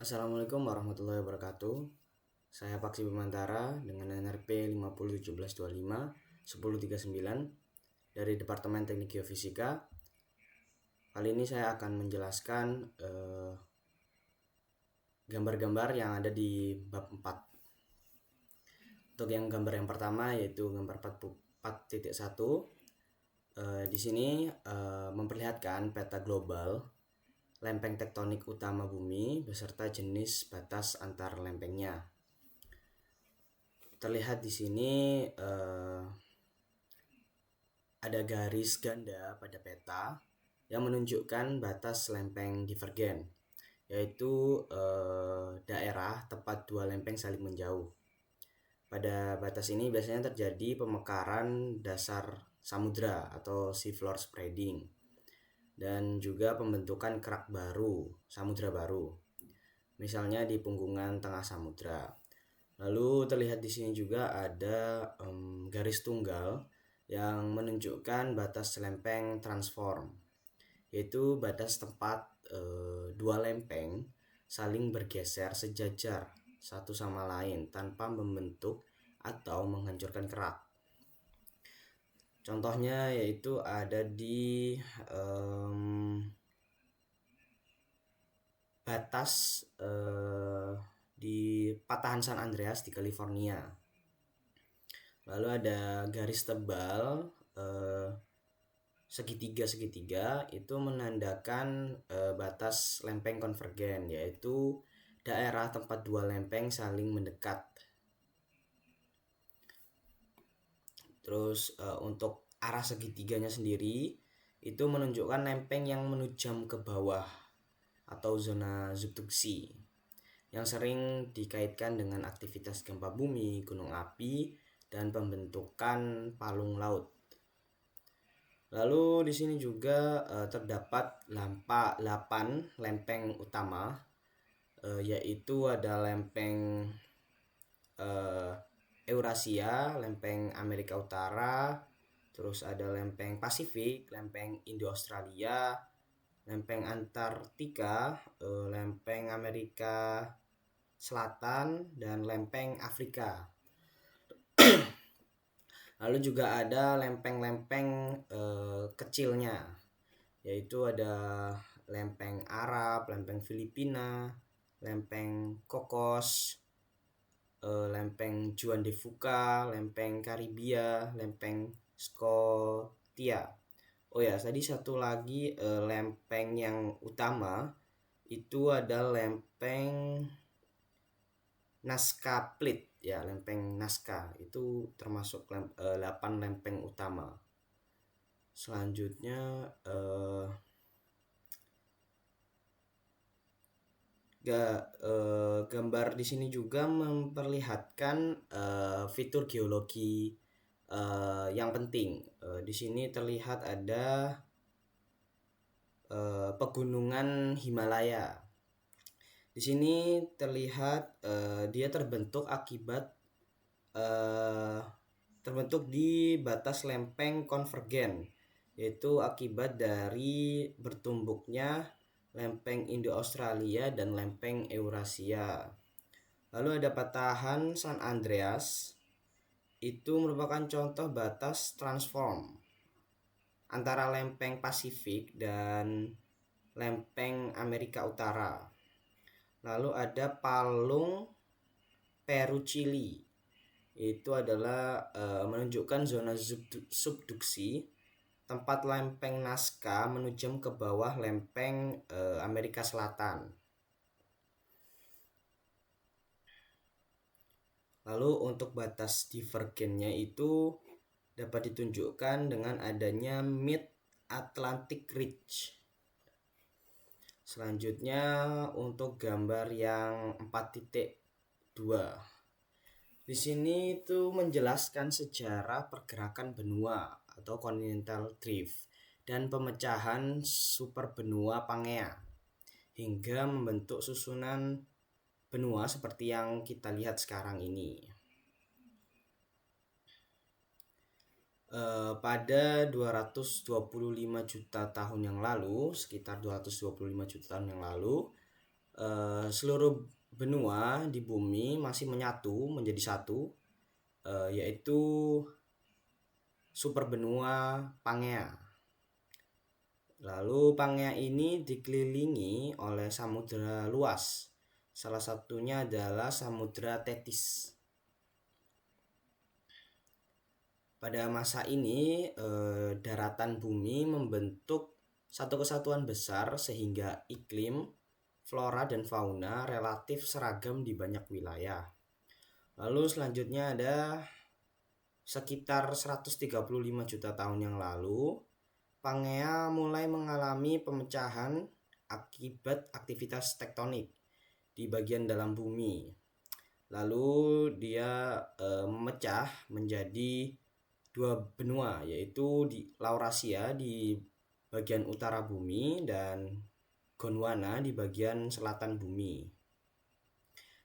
Assalamualaikum warahmatullahi wabarakatuh. Saya Paksi Bimantara dengan NRP 501725 1039 dari Departemen Teknik Geofisika. Kali ini saya akan menjelaskan gambar-gambar yang ada di bab 4. Untuk yang gambar yang pertama yaitu gambar 4.1. Di sini memperlihatkan peta global lempeng tektonik utama bumi beserta jenis batas antar lempengnya. Terlihat di sini ada garis ganda pada peta yang menunjukkan batas lempeng divergen, yaitu daerah tempat dua lempeng saling menjauh. Pada batas ini biasanya terjadi pemekaran dasar samudra atau sea floor spreading dan juga pembentukan kerak baru, samudra baru. Misalnya di punggungan tengah samudra. Lalu terlihat di sini juga ada garis tunggal yang menunjukkan batas lempeng transform, yaitu batas tempat dua lempeng saling bergeser sejajar satu sama lain tanpa membentuk atau menghancurkan kerak. Contohnya yaitu ada di batas di patahan San Andreas di California. Lalu ada garis tebal segitiga itu menandakan batas lempeng konvergen, yaitu daerah tempat dua lempeng saling mendekat. Terus untuk arah segitiganya sendiri itu menunjukkan lempeng yang menujam ke bawah atau zona subduksi yang sering dikaitkan dengan aktivitas gempa bumi, gunung api, dan pembentukan palung laut. Lalu di sini juga terdapat 8 lempeng utama, yaitu ada lempeng Eurasia, lempeng Amerika Utara, terus ada lempeng Pasifik, lempeng Indo-Australia, lempeng Antartika, lempeng Amerika Selatan, dan lempeng Afrika. Lalu juga ada lempeng-lempeng kecilnya, yaitu ada lempeng Arab, lempeng Filipina, lempeng Cocos, lempeng Juan de Fuca, lempeng Karibia, lempeng Scotia. Oh ya, tadi satu lagi lempeng yang utama itu ada lempeng Nazca Plate, ya, lempeng Nazca itu termasuk 8 lempeng utama. Selanjutnya gambar di sini juga memperlihatkan fitur geologi yang penting. Di sini terlihat ada pegunungan Himalaya. Di sini terlihat dia terbentuk di batas lempeng konvergen, yaitu akibat dari bertumbuknya lempeng Indo-Australia dan lempeng Eurasia. Lalu ada patahan San Andreas, itu merupakan contoh batas transform antara lempeng Pasifik dan lempeng Amerika Utara. Lalu ada palung Perucili, itu adalah menunjukkan zona subduksi tempat lempeng Nazca menujam ke bawah lempeng Amerika Selatan. Lalu untuk batas divergennya itu dapat ditunjukkan dengan adanya Mid-Atlantic Ridge. Selanjutnya untuk gambar yang 4.2. Di sini itu menjelaskan sejarah pergerakan benua atau continental drift dan pemecahan superbenua Pangea hingga membentuk susunan benua seperti yang kita lihat sekarang ini. Pada 225 juta tahun yang lalu, sekitar 225 juta tahun yang lalu, seluruh benua di bumi masih menyatu menjadi satu, yaitu superbenua Pangea. Lalu Pangea ini dikelilingi oleh samudra luas. Salah satunya adalah Samudra Tetis. Pada masa ini, daratan bumi membentuk satu kesatuan besar sehingga iklim, flora dan fauna relatif seragam di banyak wilayah. Lalu selanjutnya ada sekitar 135 juta tahun yang lalu, Pangea mulai mengalami pemecahan akibat aktivitas tektonik di bagian dalam bumi. Lalu dia memecah menjadi dua benua, yaitu di Laurasia di bagian utara bumi dan Gondwana di bagian selatan bumi.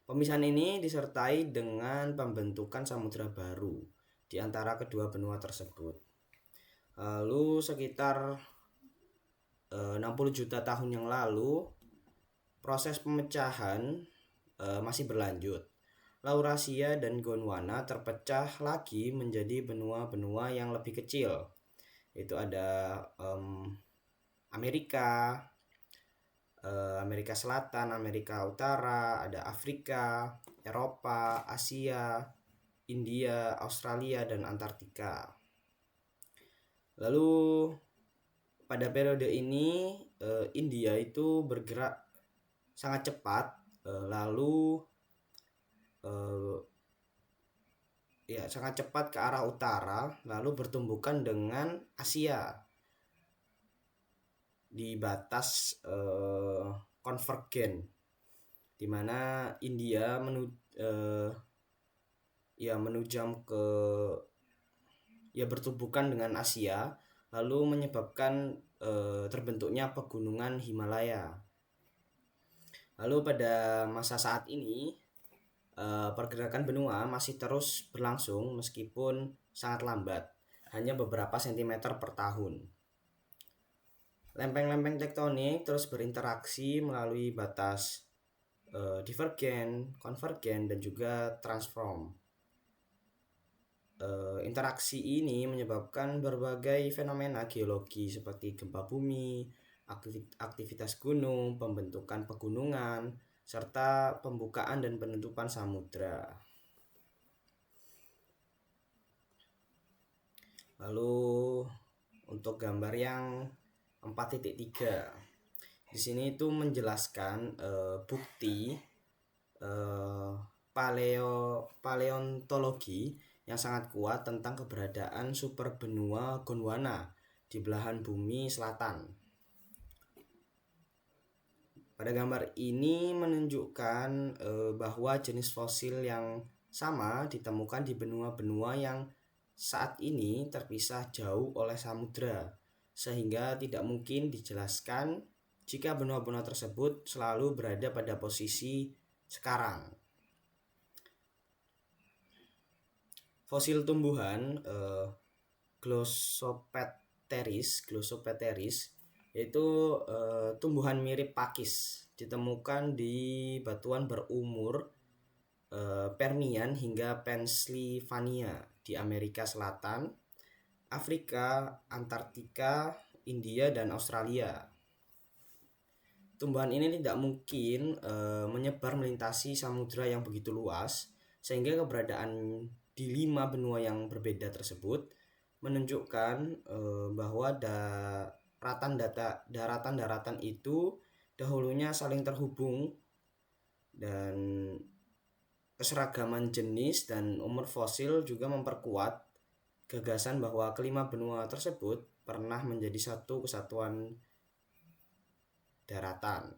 Pemisahan ini disertai dengan pembentukan samudra baru di antara kedua benua tersebut. Lalu sekitar 60 juta tahun yang lalu, proses pemecahan masih berlanjut. Laurasia dan Gondwana terpecah lagi menjadi benua-benua yang lebih kecil. Itu ada Amerika Selatan, Amerika Utara, ada Afrika, Eropa, Asia, India, Australia, dan Antartika. Lalu pada periode ini India itu bergerak sangat cepat, sangat cepat ke arah utara, lalu bertumbukan dengan Asia di batas konvergen, di mana India menujam ke bertumbukan dengan Asia, lalu menyebabkan terbentuknya pegunungan Himalaya. Lalu pada masa saat ini pergerakan benua masih terus berlangsung meskipun sangat lambat, hanya beberapa sentimeter per tahun. Lempeng-lempeng tektonik terus berinteraksi melalui batas divergen, konvergen, dan juga transform. Interaksi ini menyebabkan berbagai fenomena geologi seperti gempa bumi, aktivitas gunung, pembentukan pegunungan, serta pembukaan dan penutupan samudra. Lalu untuk gambar yang 4.3, di sini itu menjelaskan bukti paleontologi yang sangat kuat tentang keberadaan superbenua Gondwana di belahan bumi selatan. Pada gambar ini menunjukkan bahwa jenis fosil yang sama ditemukan di benua-benua yang saat ini terpisah jauh oleh samudra, sehingga tidak mungkin dijelaskan jika benua-benua tersebut selalu berada pada posisi sekarang. Fosil tumbuhan Glossopteris yaitu tumbuhan mirip pakis, ditemukan di batuan berumur Permian hingga Pennsylvania di Amerika Selatan, Afrika, Antartika, India, dan Australia. Tumbuhan ini tidak mungkin menyebar melintasi samudra yang begitu luas, sehingga keberadaan di 5 benua yang berbeda tersebut menunjukkan bahwa daratan-daratan itu dahulunya saling terhubung, dan keseragaman jenis dan umur fosil juga memperkuat gagasan bahwa kelima benua tersebut pernah menjadi satu kesatuan daratan.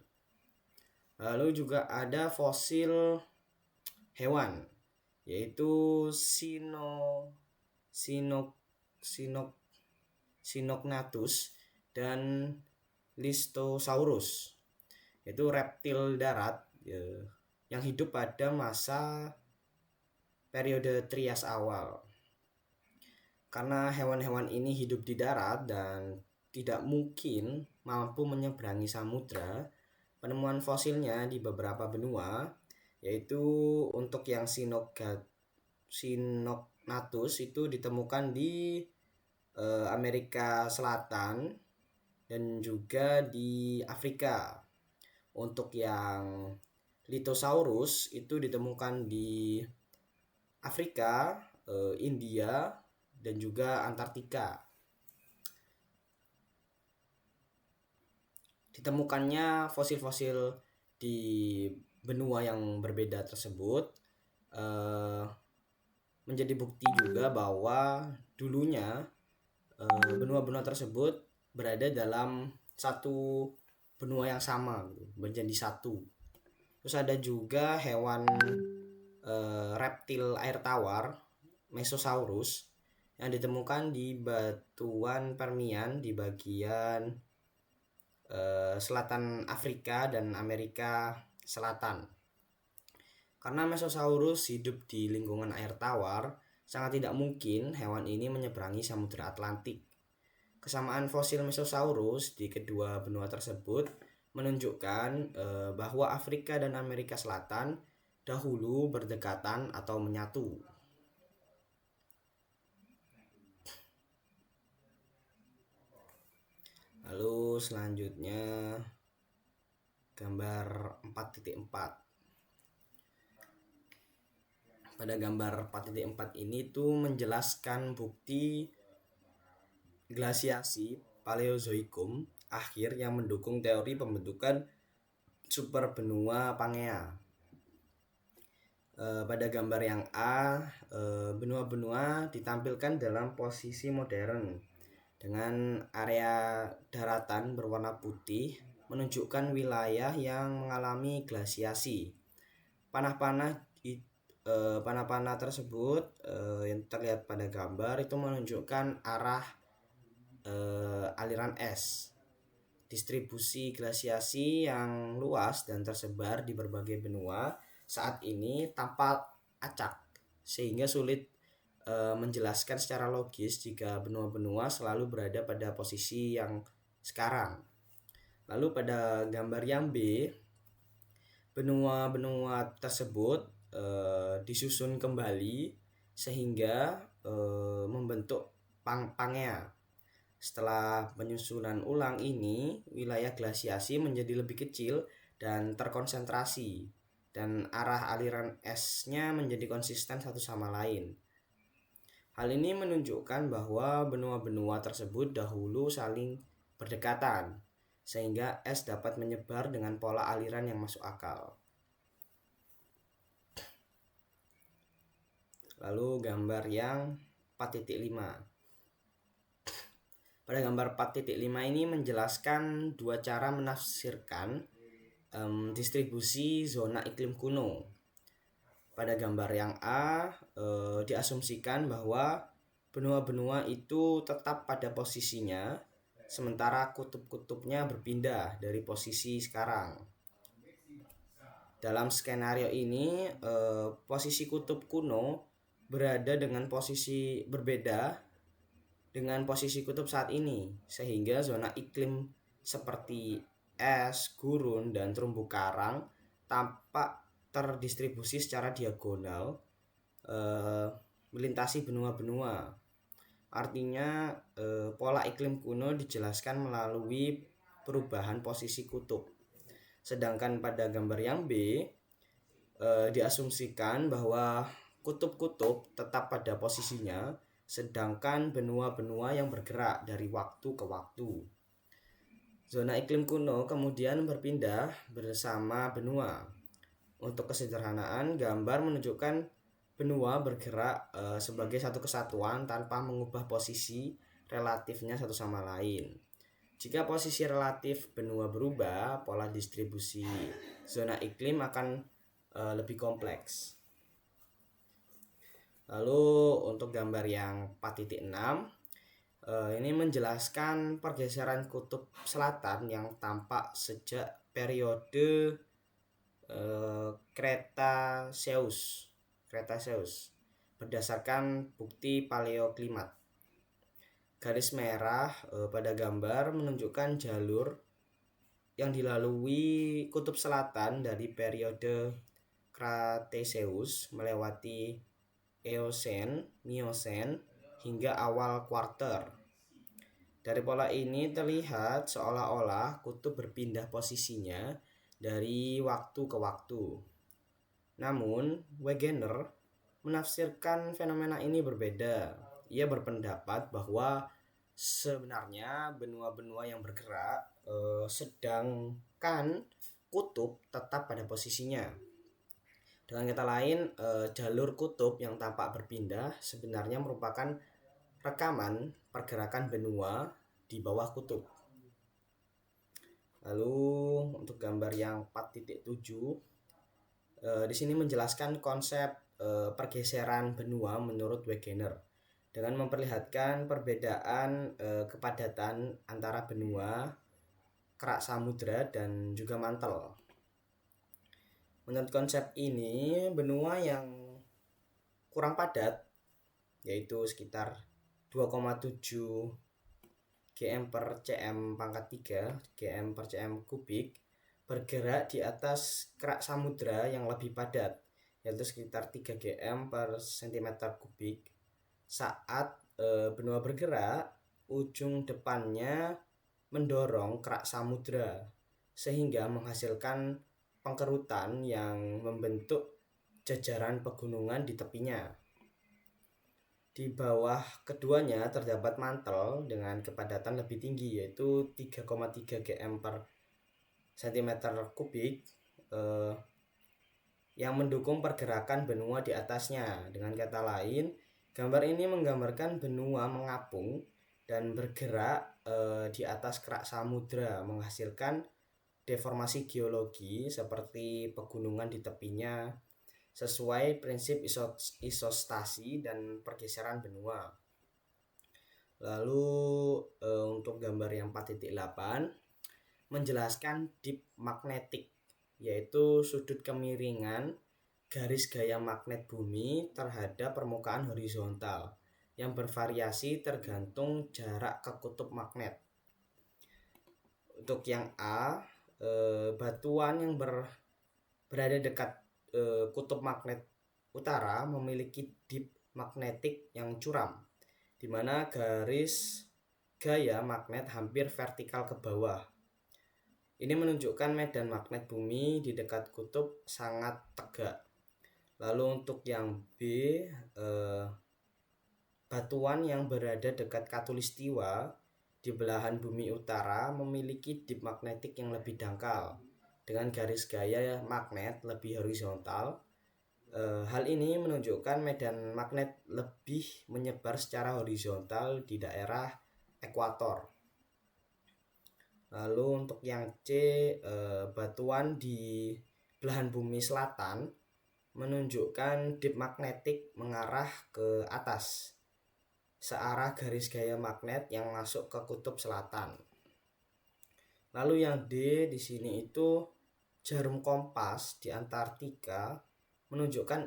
Lalu juga ada fosil hewan, yaitu Sinognathus dan Listosaurus, yaitu reptil darat yang hidup pada masa periode Trias awal. Karena hewan-hewan ini hidup di darat dan tidak mungkin mampu menyeberangi samudra, penemuan fosilnya di beberapa benua, yaitu untuk yang Sinognathus itu ditemukan di Amerika Selatan dan juga di Afrika. Untuk yang Lithosaurus itu ditemukan di Afrika, India, dan juga Antartika. Ditemukannya fosil-fosil di benua yang berbeda tersebut menjadi bukti juga bahwa dulunya benua-benua tersebut berada dalam satu benua yang sama, menjadi satu. Terus ada juga hewan reptil air tawar Mesosaurus yang ditemukan di batuan Permian di bagian selatan Afrika dan Amerika Selatan. Karena Mesosaurus hidup di lingkungan air tawar, sangat tidak mungkin hewan ini menyeberangi Samudra Atlantik. Kesamaan fosil Mesosaurus di kedua benua tersebut menunjukkan bahwa Afrika dan Amerika Selatan dahulu berdekatan atau menyatu. Lalu selanjutnya gambar 4.4. Pada gambar 4.4 ini tuh menjelaskan bukti glasiasi Paleozoikum akhir yang mendukung teori pembentukan superbenua Pangea. Pada gambar yang A, benua-benua ditampilkan dalam posisi modern dengan area daratan berwarna putih menunjukkan wilayah yang mengalami glasiasi. Panah-panah tersebut yang terlihat pada gambar itu menunjukkan arah aliran es. Distribusi glasiasi yang luas dan tersebar di berbagai benua saat ini tampak acak, sehingga sulit menjelaskan secara logis jika benua-benua selalu berada pada posisi yang sekarang. Lalu pada gambar yang B, benua-benua tersebut disusun kembali sehingga membentuk Pangea. Setelah penyusunan ulang ini, wilayah glasiasi menjadi lebih kecil dan terkonsentrasi, dan arah aliran esnya menjadi konsisten satu sama lain. Hal ini menunjukkan bahwa benua-benua tersebut dahulu saling berdekatan, sehingga es dapat menyebar dengan pola aliran yang masuk akal. Lalu gambar yang 4.5. Pada gambar 4.5 ini menjelaskan dua cara menafsirkan distribusi zona iklim kuno. Pada gambar yang A, diasumsikan bahwa benua-benua itu tetap pada posisinya, sementara kutub-kutubnya berpindah dari posisi sekarang. Dalam skenario ini, posisi kutub kuno berada dengan posisi berbeda dengan posisi kutub saat ini, sehingga zona iklim seperti es, gurun, dan terumbu karang tampak terdistribusi secara diagonal melintasi benua-benua. Artinya pola iklim kuno dijelaskan melalui perubahan posisi kutub. Sedangkan pada gambar yang B diasumsikan bahwa kutub-kutub tetap pada posisinya, sedangkan benua-benua yang bergerak dari waktu ke waktu. Zona iklim kuno kemudian berpindah bersama benua. Untuk kesederhanaan, gambar menunjukkan benua bergerak sebagai satu kesatuan tanpa mengubah posisi relatifnya satu sama lain. Jika posisi relatif benua berubah, pola distribusi zona iklim akan lebih kompleks. Lalu untuk gambar yang 4.6, ini menjelaskan pergeseran kutub selatan yang tampak sejak periode Cretaceous berdasarkan bukti paleoklimat. Garis merah pada gambar menunjukkan jalur yang dilalui kutub selatan dari periode Cretaceous melewati Eosen, Miocene, hingga awal Quarter. Dari pola ini terlihat seolah-olah kutub berpindah posisinya dari waktu ke waktu. Namun, Wegener menafsirkan fenomena ini berbeda. Ia berpendapat bahwa sebenarnya benua-benua yang bergerak, sedangkan kutub tetap pada posisinya. Dengan kata lain, jalur kutub yang tampak berpindah sebenarnya merupakan rekaman pergerakan benua di bawah kutub. Lalu untuk gambar yang 4.7, di sini menjelaskan konsep pergeseran benua menurut Wegener dengan memperlihatkan perbedaan kepadatan antara benua, kerak samudra, dan juga mantel. Menurut konsep ini, benua yang kurang padat, yaitu sekitar 2,7 GM per cm pangkat 3 GM per cm kubik, bergerak di atas kerak samudra yang lebih padat, yaitu sekitar 3 GM per cm kubik. Saat benua bergerak, ujung depannya mendorong kerak samudra sehingga menghasilkan pengkerutan yang membentuk jajaran pegunungan di tepinya. Di bawah keduanya terdapat mantel dengan kepadatan lebih tinggi, yaitu 3,3 GM per cm kubik, yang mendukung pergerakan benua di atasnya. Dengan kata lain, gambar ini menggambarkan benua mengapung dan bergerak di atas kerak samudra, menghasilkan deformasi geologi seperti pegunungan di tepinya sesuai prinsip isostasi dan pergeseran benua. Lalu untuk gambar yang 4.8 menjelaskan dip magnetik, yaitu sudut kemiringan garis gaya magnet bumi terhadap permukaan horizontal yang bervariasi tergantung jarak ke kutub magnet. Untuk yang A, batuan yang berada dekat kutub magnet utara memiliki dip magnetik yang curam, di mana garis gaya magnet hampir vertikal ke bawah. Ini menunjukkan medan magnet bumi di dekat kutub sangat tegak. Lalu untuk yang B, batuan yang berada dekat khatulistiwa di belahan bumi utara memiliki dip magnetik yang lebih dangkal dengan garis gaya magnet lebih horizontal. Hal ini menunjukkan medan magnet lebih menyebar secara horizontal di daerah ekuator. Lalu untuk yang C, batuan di belahan bumi selatan menunjukkan dip magnetik mengarah ke atas searah garis gaya magnet yang masuk ke kutub selatan. Lalu yang D di sini itu jarum kompas di Antartika menunjukkan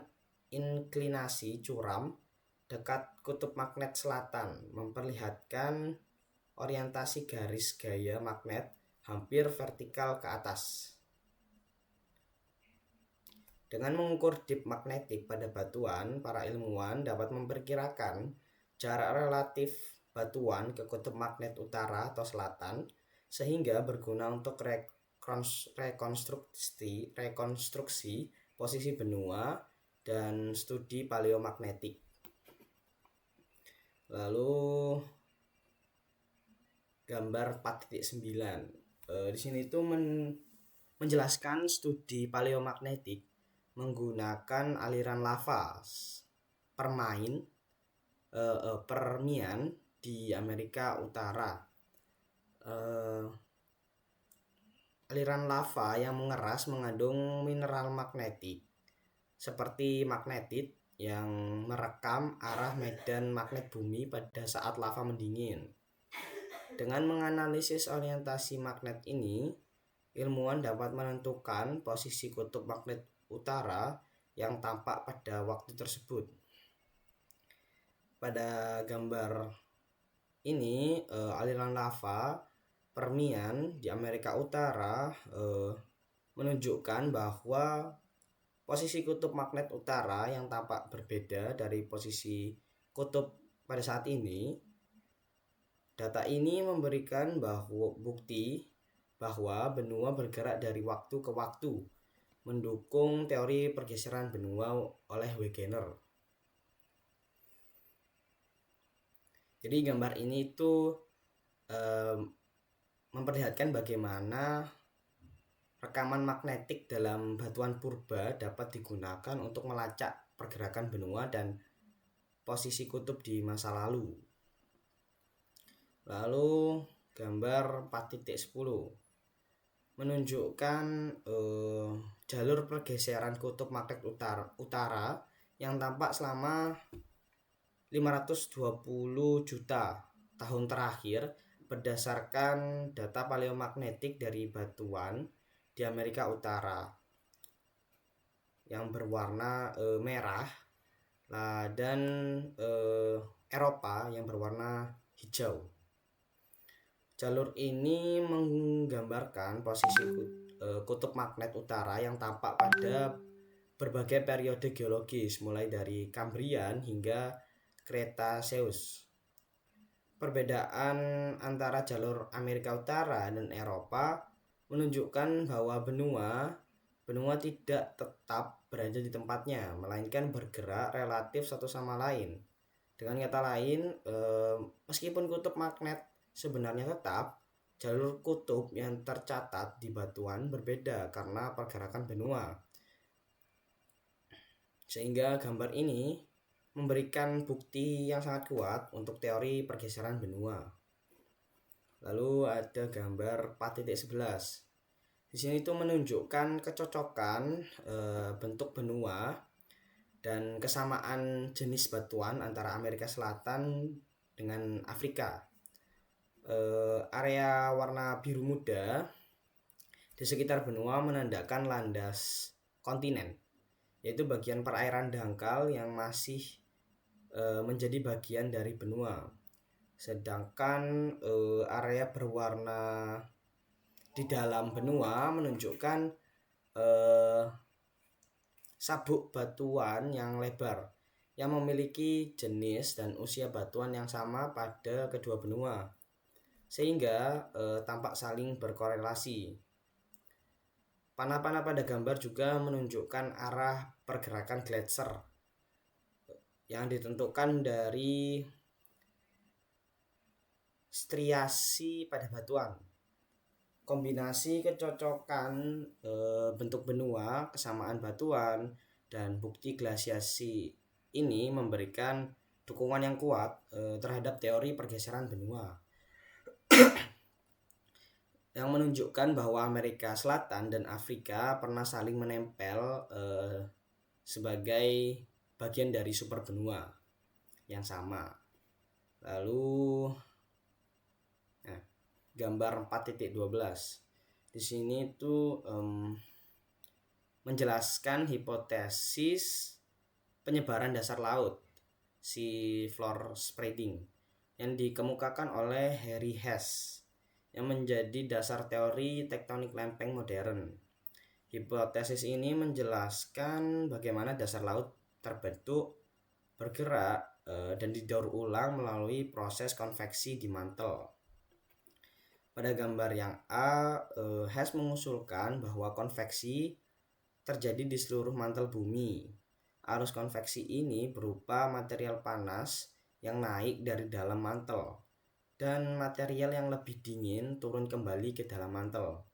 inklinasi curam dekat kutub magnet selatan, memperlihatkan orientasi garis gaya magnet hampir vertikal ke atas. Dengan mengukur dip magnetik pada batuan, para ilmuwan dapat memperkirakan jarak relatif batuan ke kutub magnet utara atau selatan, sehingga berguna untuk rekonstruksi posisi benua dan studi paleomagnetik. Lalu gambar 4.9, di sini itu menjelaskan studi paleomagnetik menggunakan aliran lava Permian di Amerika Utara. Aliran lava yang mengeras mengandung mineral magnetik seperti magnetit yang merekam arah medan magnet bumi pada saat lava mendingin. Dengan menganalisis orientasi magnet ini, ilmuwan dapat menentukan posisi kutub magnet utara yang tampak pada waktu tersebut. Pada gambar ini, aliran lava Permian di Amerika Utara menunjukkan bahwa posisi kutub magnet utara yang tampak berbeda dari posisi kutub pada saat ini. Data ini memberikan bukti bahwa benua bergerak dari waktu ke waktu, mendukung teori pergeseran benua oleh Wegener. Jadi gambar ini itu memperlihatkan bagaimana rekaman magnetik dalam batuan purba dapat digunakan untuk melacak pergerakan benua dan posisi kutub di masa lalu. Lalu gambar 4.10 menunjukkan jalur pergeseran kutub magnet utara yang tampak selama 520 juta tahun terakhir berdasarkan data paleomagnetik dari batuan di Amerika Utara yang berwarna merah dan Eropa yang berwarna hijau. Jalur ini menggambarkan posisi kutub magnet utara yang tampak pada berbagai periode geologis mulai dari Kambrian hingga Cretaceous. Perbedaan antara jalur Amerika Utara dan Eropa menunjukkan bahwa benua tidak tetap berada di tempatnya, melainkan bergerak relatif satu sama lain. Dengan kata lain, meskipun kutub magnet sebenarnya tetap, jalur kutub yang tercatat di batuan berbeda karena pergerakan benua. Sehingga gambar ini memberikan bukti yang sangat kuat untuk teori pergeseran benua. Lalu ada gambar 4.11. Di sini itu menunjukkan kecocokan bentuk benua dan kesamaan jenis batuan antara Amerika Selatan dengan Afrika. Area warna biru muda di sekitar benua menandakan landas kontinen, yaitu bagian perairan dangkal yang masih menjadi bagian dari benua. Sedangkan area berwarna di dalam benua menunjukkan sabuk batuan yang lebar yang memiliki jenis dan usia batuan yang sama pada kedua benua, sehingga tampak saling berkorelasi. Panah-panah pada gambar juga menunjukkan arah pergerakan gletser yang ditentukan dari striasi pada batuan. Kombinasi kecocokan bentuk benua, kesamaan batuan, dan bukti glasiasi ini memberikan dukungan yang kuat terhadap teori pergeseran benua yang menunjukkan bahwa Amerika Selatan dan Afrika pernah saling menempel sebagai bagian dari superbenua yang sama. Lalu gambar 4.12. Di sini itu menjelaskan hipotesis penyebaran dasar laut, sea floor spreading, yang dikemukakan oleh Harry Hess, yang menjadi dasar teori tektonik lempeng modern. Hipotesis ini menjelaskan bagaimana dasar laut terbentuk, bergerak, dan didaur ulang melalui proses konveksi di mantel. Pada gambar yang A, Hess mengusulkan bahwa konveksi terjadi di seluruh mantel bumi. Arus konveksi ini berupa material panas yang naik dari dalam mantel dan material yang lebih dingin turun kembali ke dalam mantel.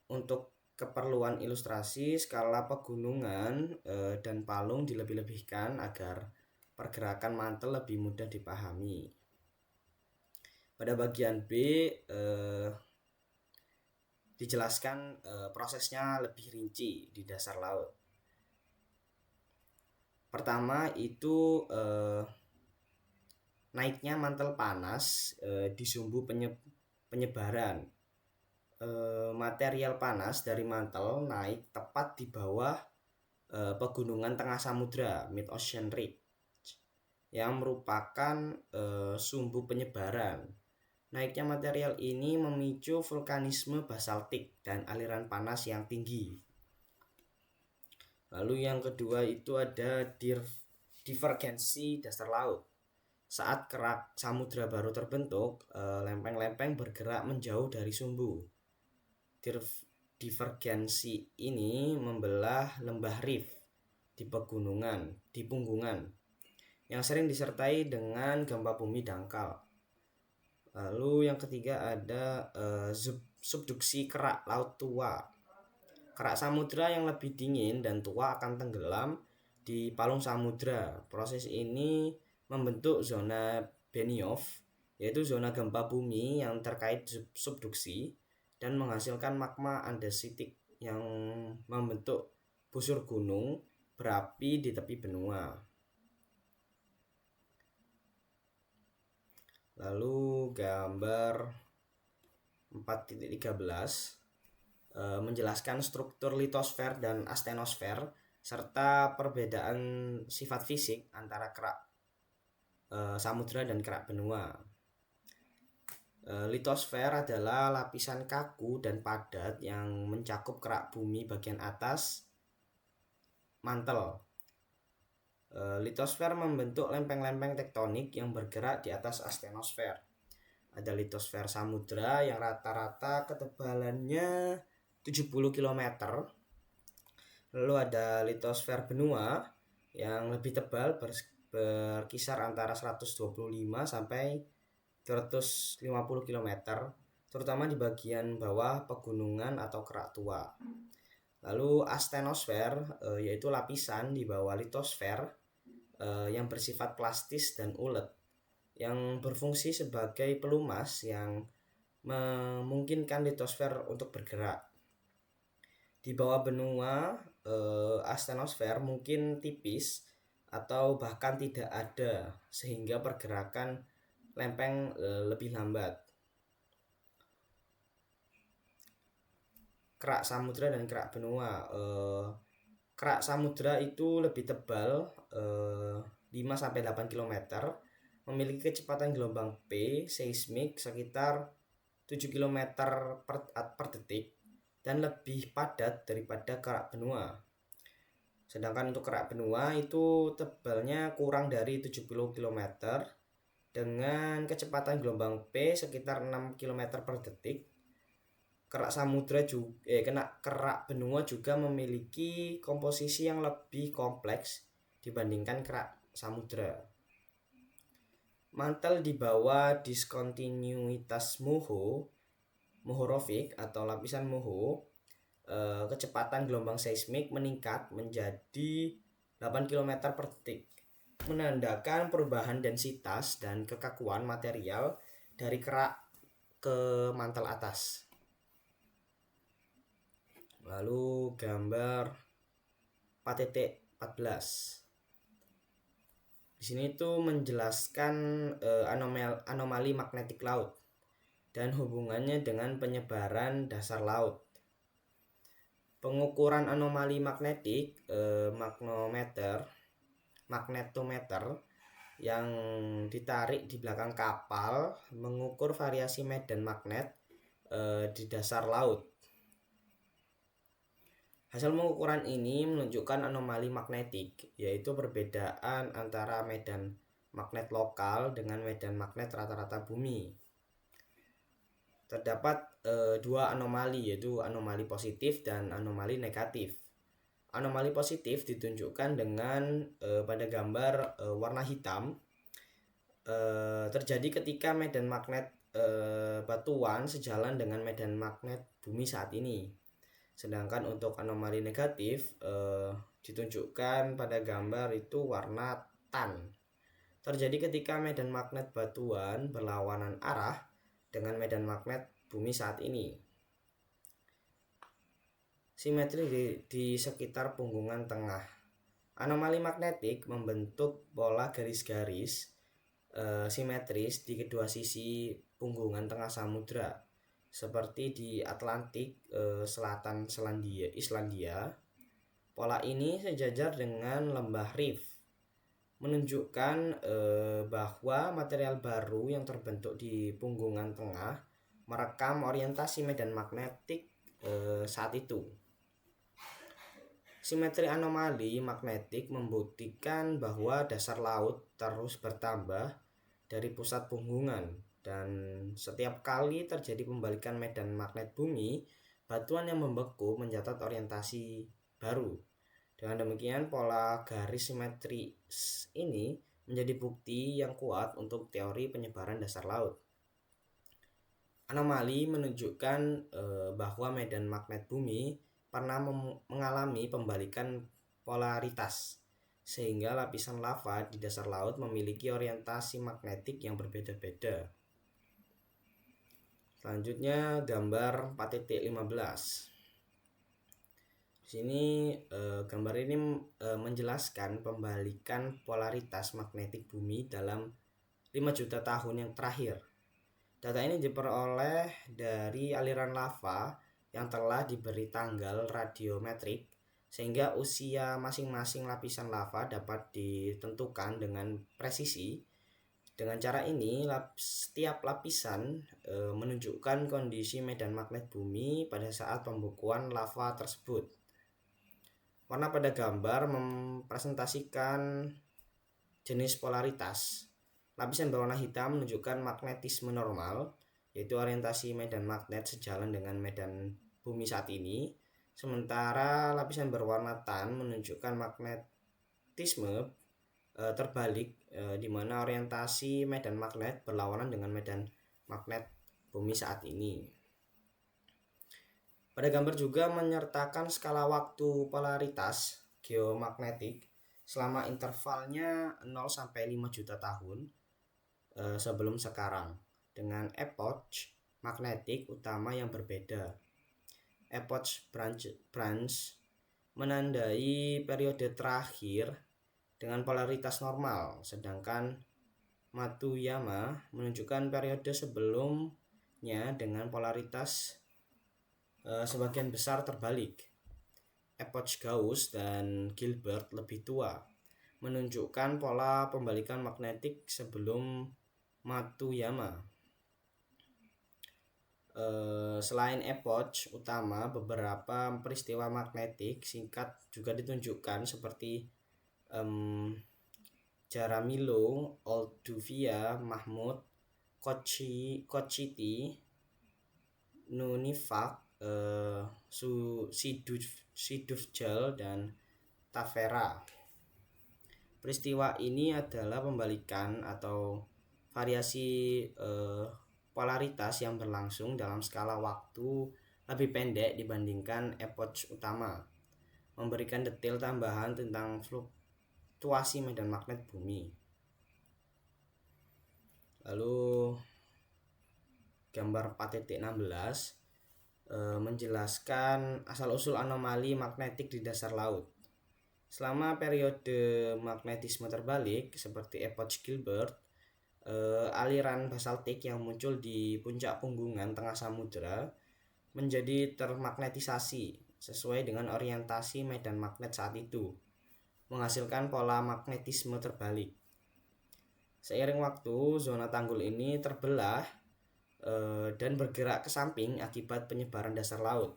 Untuk keperluan ilustrasi, skala pegunungan dan palung dilebih-lebihkan agar pergerakan mantel lebih mudah dipahami. Pada bagian B dijelaskan prosesnya lebih rinci di dasar laut. Pertama itu naiknya mantel panas di sumbu penyebaran. Material panas dari mantel naik tepat di bawah pegunungan tengah samudra, mid ocean ridge, yang merupakan sumbu penyebaran. Naiknya material ini memicu vulkanisme basaltik dan aliran panas yang tinggi. Lalu yang kedua itu ada divergensi dasar laut. Saat kerak samudra baru terbentuk, lempeng-lempeng bergerak menjauh dari sumbu. Divergensi ini membelah lembah rift di punggungan yang sering disertai dengan gempa bumi dangkal. Lalu yang ketiga ada subduksi kerak laut tua. Kerak samudra yang lebih dingin dan tua akan tenggelam di palung samudra. Proses ini membentuk zona Benioff, yaitu zona gempa bumi yang terkait subduksi dan menghasilkan magma andesitik yang membentuk busur gunung berapi di tepi benua. Lalu gambar 4.13 menjelaskan struktur litosfer dan astenosfer serta perbedaan sifat fisik antara kerak samudra dan kerak benua. Litosfer adalah lapisan kaku dan padat yang mencakup kerak bumi bagian atas mantel. Litosfer membentuk lempeng-lempeng tektonik yang bergerak di atas astenosfer. Ada litosfer samudra yang rata-rata ketebalannya 70 km. Lalu ada litosfer benua yang lebih tebal berkisar antara 125 sampai 250 km, terutama di bagian bawah pegunungan atau kerak tua. Lalu astenosfer yaitu lapisan di bawah litosfer yang bersifat plastis dan ulet, yang berfungsi sebagai pelumas yang memungkinkan litosfer untuk bergerak. Di bawah benua, astenosfer mungkin tipis atau bahkan tidak ada, sehingga pergerakan lempeng lebih lambat. Kerak samudra dan kerak benua. Kerak samudra itu lebih tebal, 5-8 km, memiliki kecepatan gelombang P seismik sekitar 7 km per detik dan lebih padat daripada kerak benua. Sedangkan untuk kerak benua itu tebalnya kurang dari 70 km dengan kecepatan gelombang P sekitar 6 km per detik. Kerak benua juga memiliki komposisi yang lebih kompleks dibandingkan kerak samudra. Mantel di bawah diskontinuitas Mohorovic atau lapisan Moho, kecepatan gelombang seismik meningkat menjadi 8 km per detik, menandakan perubahan densitas dan kekakuan material dari kerak ke mantel atas. Lalu gambar 4.14. Di sini itu menjelaskan anomali magnetik laut dan hubungannya dengan penyebaran dasar laut. Pengukuran anomali magnetik magnetometer yang ditarik di belakang kapal mengukur variasi medan magnet di dasar laut. Hasil pengukuran ini menunjukkan anomali magnetik, yaitu perbedaan antara medan magnet lokal dengan medan magnet rata-rata bumi. Terdapat dua anomali, yaitu anomali positif dan anomali negatif. Anomali positif ditunjukkan dengan pada gambar warna hitam, terjadi ketika medan magnet batuan sejalan dengan medan magnet bumi saat ini. Sedangkan untuk anomali negatif ditunjukkan pada gambar itu warna tan. Terjadi ketika medan magnet batuan berlawanan arah dengan medan magnet bumi saat ini. Simetri di sekitar punggungan tengah. Anomali magnetik membentuk pola garis-garis simetris di kedua sisi punggungan tengah samudra, seperti di Atlantik selatan Islandia. Pola ini sejajar dengan lembah rift menunjukkan bahwa material baru yang terbentuk di punggungan tengah merekam orientasi medan magnetik saat itu. Simetri anomali magnetik membuktikan bahwa dasar laut terus bertambah dari pusat punggungan, dan setiap kali terjadi pembalikan medan magnet bumi, batuan yang membeku mencatat orientasi baru. Dengan demikian, pola garis simetris ini menjadi bukti yang kuat untuk teori penyebaran dasar laut. Anomali menunjukkan bahwa medan magnet bumi pernah mengalami pembalikan polaritas, sehingga lapisan lava di dasar laut memiliki orientasi magnetik yang berbeda-beda. Selanjutnya gambar 4.15. Di sini gambar ini menjelaskan pembalikan polaritas magnetik bumi dalam 5 juta tahun yang terakhir. Data ini diperoleh dari aliran lava yang telah diberi tanggal radiometrik, sehingga usia masing-masing lapisan lava dapat ditentukan dengan presisi. Dengan cara ini, setiap lapisan menunjukkan kondisi medan magnet bumi pada saat pembekuan lava tersebut. Warna pada gambar mempresentasikan jenis polaritas. Lapisan berwarna hitam menunjukkan magnetisme normal, yaitu orientasi medan magnet sejalan dengan medan bumi saat ini. Sementara lapisan berwarna tan menunjukkan magnetisme terbalik, di mana orientasi medan magnet berlawanan dengan medan magnet bumi saat ini. Pada gambar juga menyertakan skala waktu polaritas geomagnetik selama intervalnya 0 sampai 5 juta tahun sebelum sekarang, dengan epoch magnetik utama yang berbeda. Epoch branch menandai periode terakhir dengan polaritas normal, sedangkan Matuyama menunjukkan periode sebelumnya dengan polaritas sebagian besar terbalik. Epoch Gauss dan Gilbert lebih tua, menunjukkan pola pembalikan magnetik sebelum Matuyama. Selain epoch utama, beberapa peristiwa magnetik singkat juga ditunjukkan, seperti Jaramillo, Olduvia, Mahmud, Kochiti, Nunifak, Sidufjal, dan Tavera. Peristiwa ini adalah pembalikan atau variasi polaritas yang berlangsung dalam skala waktu lebih pendek dibandingkan epoch utama, memberikan detail tambahan tentang fluktuasi medan magnet bumi. Lalu gambar 4.16 menjelaskan asal-usul anomali magnetik di dasar laut. Selama periode magnetisme terbalik seperti epoch Gilbert, aliran basaltik yang muncul di puncak punggungan tengah samudra menjadi termagnetisasi sesuai dengan orientasi medan magnet saat itu, menghasilkan pola magnetisme terbalik. Seiring waktu, zona tanggul ini terbelah dan bergerak ke samping akibat penyebaran dasar laut.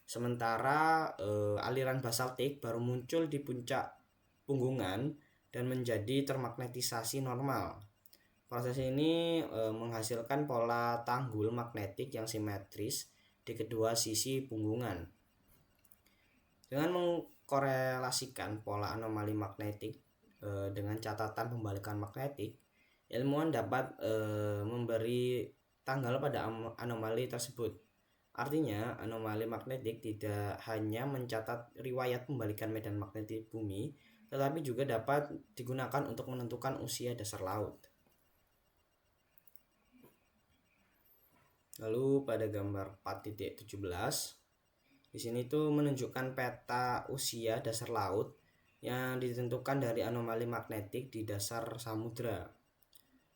Sementara aliran basaltik baru muncul di puncak punggungan dan menjadi termagnetisasi normal. Proses ini menghasilkan pola tanggul magnetik yang simetris di kedua sisi punggungan. Dengan mengkorelasikan pola anomali magnetik dengan catatan pembalikan magnetik, ilmuwan dapat memberi tanggal pada anomali tersebut. Artinya, anomali magnetik tidak hanya mencatat riwayat pembalikan medan magnetik bumi, tetapi juga dapat digunakan untuk menentukan usia dasar laut. Lalu pada gambar 4.17, di sini tuh menunjukkan peta usia dasar laut yang ditentukan dari anomali magnetik di dasar samudra.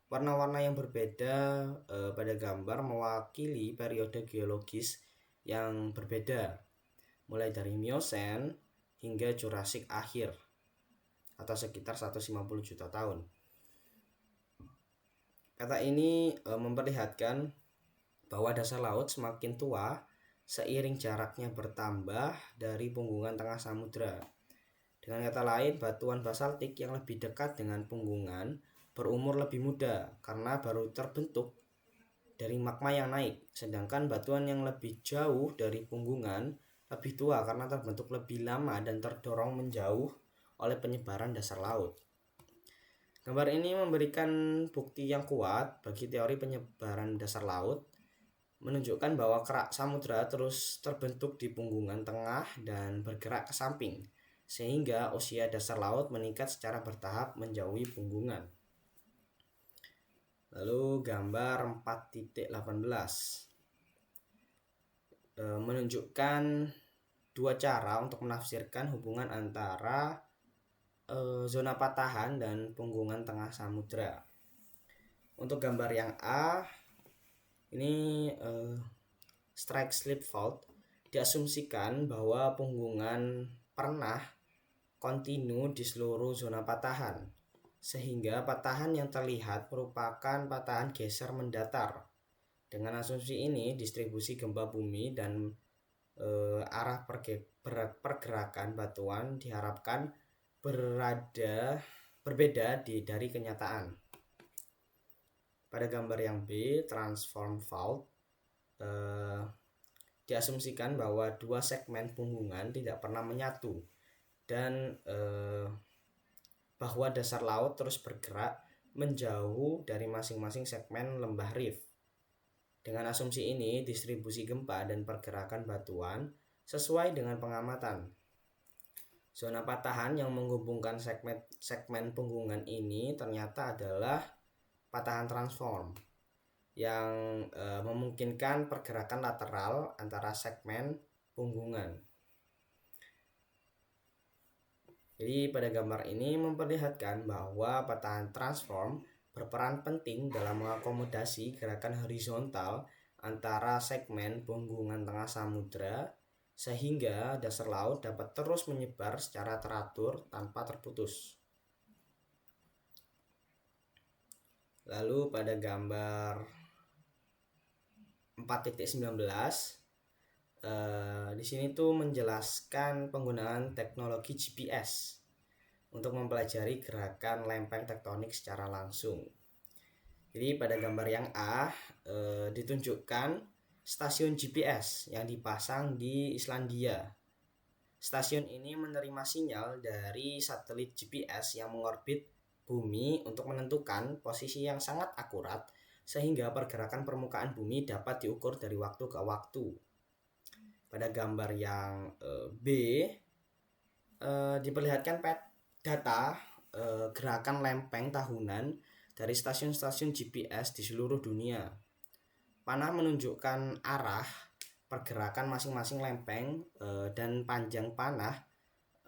Warna-warna yang berbeda pada gambar mewakili periode geologis yang berbeda, mulai dari Miosen hingga Jurassic akhir. atau sekitar 150 juta tahun. Peta ini memperlihatkan bahwa dasar laut semakin tua seiring jaraknya bertambah dari punggungan tengah samudra. Dengan kata lain, batuan basaltik yang lebih dekat dengan punggungan berumur lebih muda karena baru terbentuk dari magma yang naik, sedangkan batuan yang lebih jauh dari punggungan lebih tua karena terbentuk lebih lama dan terdorong menjauh oleh penyebaran dasar laut. Gambar ini memberikan bukti yang kuat bagi teori penyebaran dasar laut, menunjukkan bahwa kerak samudra terus terbentuk di punggungan tengah dan bergerak ke samping, sehingga usia dasar laut meningkat secara bertahap menjauhi punggungan. Lalu gambar 4.18 menunjukkan dua cara untuk menafsirkan hubungan antara zona patahan dan punggungan tengah samudra. Untuk gambar yang A, ini strike slip fault, diasumsikan bahwa punggungan pernah kontinu di seluruh zona patahan, sehingga patahan yang terlihat merupakan patahan geser mendatar. Dengan asumsi ini, distribusi gempa bumi dan arah pergerakan batuan diharapkan berbeda dari kenyataan. Pada gambar yang B, transform fault, diasumsikan bahwa dua segmen punggungan tidak pernah menyatu dan bahwa dasar laut terus bergerak menjauh dari masing-masing segmen lembah rift. Dengan asumsi ini, distribusi gempa dan pergerakan batuan sesuai dengan pengamatan. Zona patahan yang menghubungkan segmen punggungan ini ternyata adalah patahan transform yang memungkinkan pergerakan lateral antara segmen punggungan. Jadi pada gambar ini memperlihatkan bahwa patahan transform berperan penting dalam mengakomodasi gerakan horizontal antara segmen punggungan tengah samudra sehingga dasar laut dapat terus menyebar secara teratur tanpa terputus. Lalu pada gambar 4.19 di sini tuh menjelaskan penggunaan teknologi GPS untuk mempelajari gerakan lempeng tektonik secara langsung. Jadi pada gambar yang A ditunjukkan stasiun GPS yang dipasang di Islandia. Stasiun ini menerima sinyal dari satelit GPS yang mengorbit bumi untuk menentukan posisi yang sangat akurat sehingga pergerakan permukaan bumi dapat diukur dari waktu ke waktu. Pada gambar yang B diperlihatkan data gerakan lempeng tahunan dari stasiun-stasiun GPS di seluruh dunia. Panah menunjukkan arah pergerakan masing-masing lempeng dan panjang panah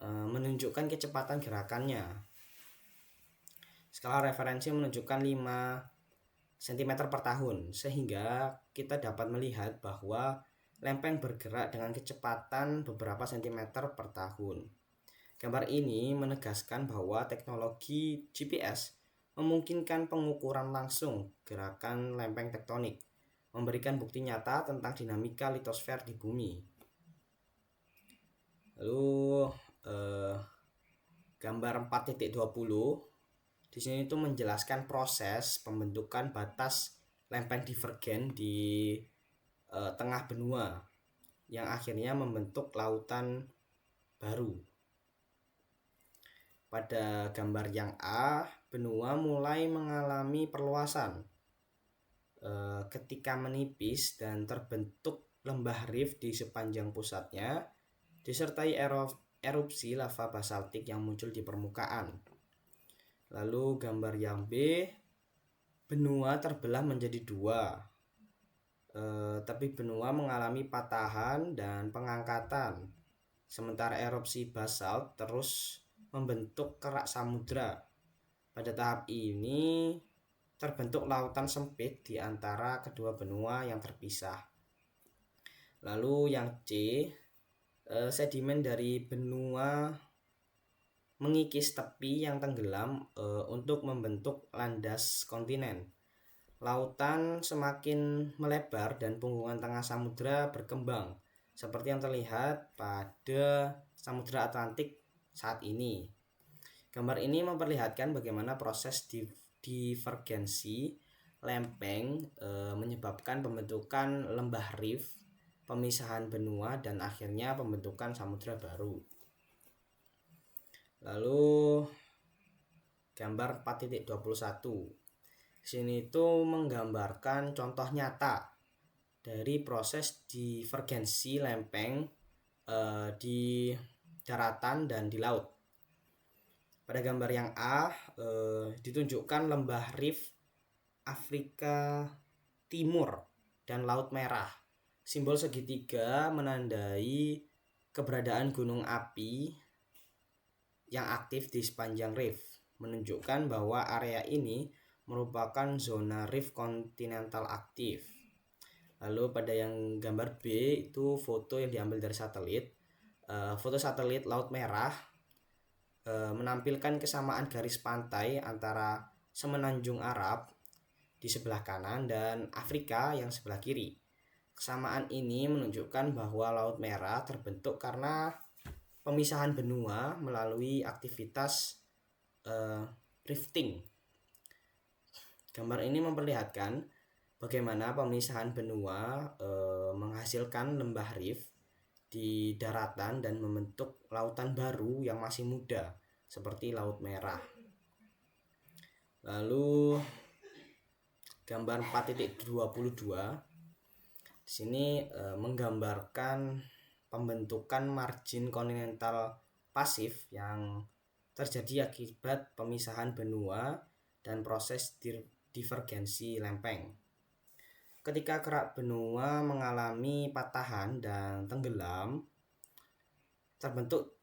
menunjukkan kecepatan gerakannya. Skala referensi menunjukkan 5 cm per tahun, sehingga kita dapat melihat bahwa lempeng bergerak dengan kecepatan beberapa sentimeter per tahun. Gambar ini menegaskan bahwa teknologi GPS memungkinkan pengukuran langsung gerakan lempeng tektonik, memberikan bukti nyata tentang dinamika litosfer di bumi. Lalu gambar 4.20 di sini itu menjelaskan proses pembentukan batas lempeng divergen di tengah benua yang akhirnya membentuk lautan baru. Pada gambar yang A, benua mulai mengalami perluasan ketika menipis dan terbentuk lembah rift di sepanjang pusatnya, disertai erupsi lava basaltik yang muncul di permukaan. Lalu gambar yang B, benua terbelah menjadi dua, tapi benua mengalami patahan dan pengangkatan, sementara erupsi basalt terus membentuk kerak samudra. Pada tahap ini terbentuk lautan sempit di antara kedua benua yang terpisah. Lalu yang C, sedimen dari benua mengikis tepi yang tenggelam untuk membentuk landas kontinen. Lautan semakin melebar dan punggungan tengah samudra berkembang, seperti yang terlihat pada Samudra Atlantik saat ini. Gambar ini memperlihatkan bagaimana proses divergensi lempeng menyebabkan pembentukan lembah reef, pemisahan benua, dan akhirnya pembentukan samudra baru. Lalu gambar 4.21. Sini itu menggambarkan contoh nyata dari proses divergensi lempeng di daratan dan di laut. Pada gambar yang A ditunjukkan lembah reef Afrika Timur dan Laut Merah. Simbol segitiga menandai keberadaan gunung api yang aktif di sepanjang reef, menunjukkan bahwa area ini merupakan zona reef kontinental aktif. Lalu pada yang gambar B itu foto yang diambil dari satelit. Foto satelit Laut Merah menampilkan kesamaan garis pantai antara Semenanjung Arab di sebelah kanan dan Afrika yang sebelah kiri. Kesamaan ini menunjukkan bahwa Laut Merah terbentuk karena pemisahan benua melalui aktivitas rifting. Gambar ini memperlihatkan bagaimana pemisahan benua menghasilkan lembah reef di daratan dan membentuk lautan baru yang masih muda seperti Laut Merah. Lalu gambar 4.22 sini menggambarkan pembentukan margin kontinental pasif yang terjadi akibat pemisahan benua dan proses divergensi lempeng. Ketika kerak benua mengalami patahan dan tenggelam, terbentuk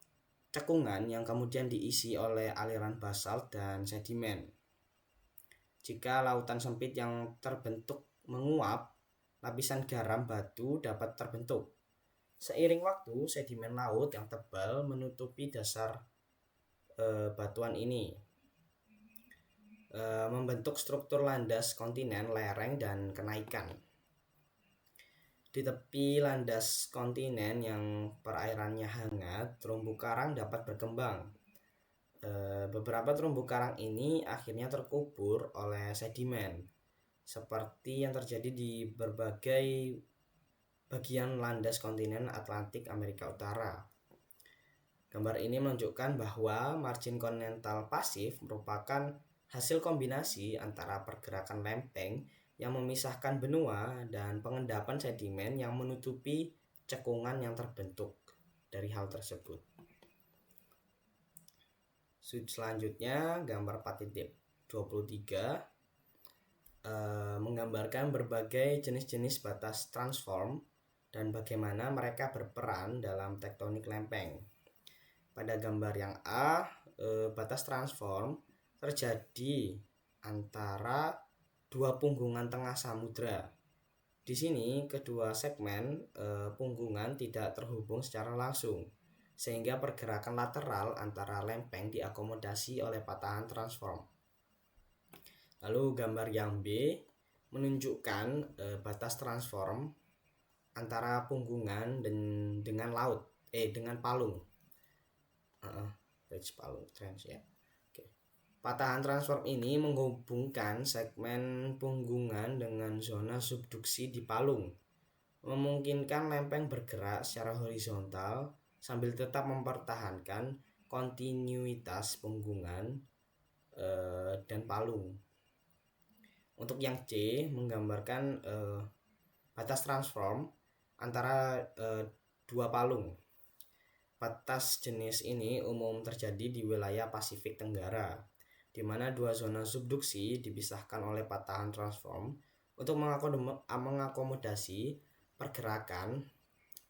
cekungan yang kemudian diisi oleh aliran basalt dan sedimen. Jika lautan sempit yang terbentuk menguap, lapisan garam batu dapat terbentuk. Seiring waktu, sedimen laut yang tebal menutupi dasar batuan ini, membentuk struktur landas kontinen, lereng, dan kenaikan. Di tepi landas kontinen yang perairannya hangat, terumbu karang dapat berkembang. Beberapa terumbu karang ini akhirnya terkubur oleh sedimen, seperti yang terjadi di berbagai bagian landas kontinen Atlantik Amerika Utara. Gambar ini menunjukkan bahwa margin kontinental pasif merupakan hasil kombinasi antara pergerakan lempeng yang memisahkan benua dan pengendapan sedimen yang menutupi cekungan yang terbentuk dari hal tersebut. Selanjutnya gambar 4.23 menggambarkan berbagai jenis-jenis batas transform dan bagaimana mereka berperan dalam tektonik lempeng. Pada gambar yang A, batas transform terjadi antara dua punggungan tengah samudra. Di sini kedua segmen punggungan tidak terhubung secara langsung, sehingga pergerakan lateral antara lempeng diakomodasi oleh patahan transform. Lalu gambar yang B menunjukkan batas transform antara punggungan dengan palung. Palung trans ya. Patahan transform ini menghubungkan segmen punggungan dengan zona subduksi di palung, memungkinkan lempeng bergerak secara horizontal sambil tetap mempertahankan kontinuitas punggungan dan palung. Untuk yang C menggambarkan batas transform antara dua palung. Batas jenis ini umum terjadi di wilayah Pasifik Tenggara, di mana dua zona subduksi dipisahkan oleh patahan transform untuk mengakomodasi pergerakan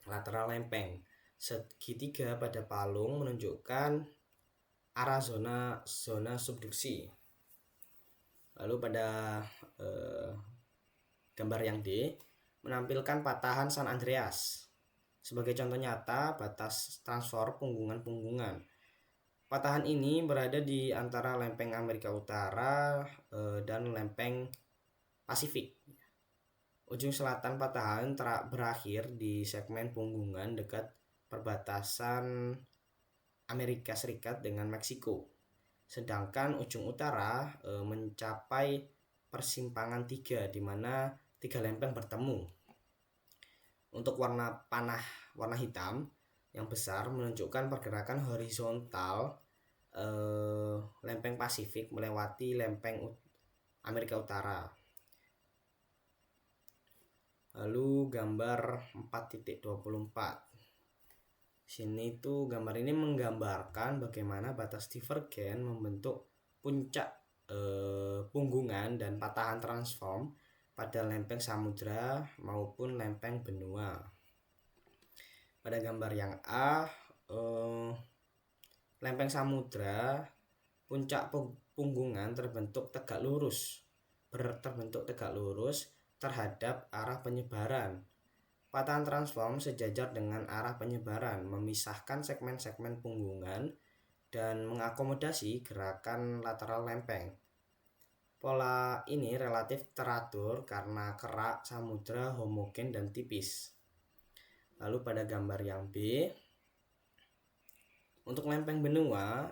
lateral lempeng. Segitiga pada palung menunjukkan arah zona subduksi. Lalu pada gambar yang D menampilkan patahan San Andreas sebagai contoh nyata batas transform punggungan-punggungan. Patahan ini berada di antara lempeng Amerika Utara dan lempeng Pasifik. Ujung selatan patahan berakhir di segmen punggungan dekat perbatasan Amerika Serikat dengan Meksiko. Sedangkan ujung utara mencapai persimpangan 3 di mana 3 lempeng bertemu. Untuk warna panah warna hitam yang besar menunjukkan pergerakan horizontal lempeng Pasifik melewati lempeng Amerika Utara. Lalu gambar 4.24. Sini tuh gambar ini menggambarkan bagaimana batas divergen membentuk puncak punggungan dan patahan transform pada lempeng samudra maupun lempeng benua. Pada gambar yang A, lempeng samudra puncak punggungan terbentuk tegak lurus terhadap arah penyebaran. Patahan transform sejajar dengan arah penyebaran, memisahkan segmen-segmen punggungan dan mengakomodasi gerakan lateral lempeng. Pola ini relatif teratur karena kerak samudra homogen dan tipis. Lalu pada gambar yang B, untuk lempeng benua,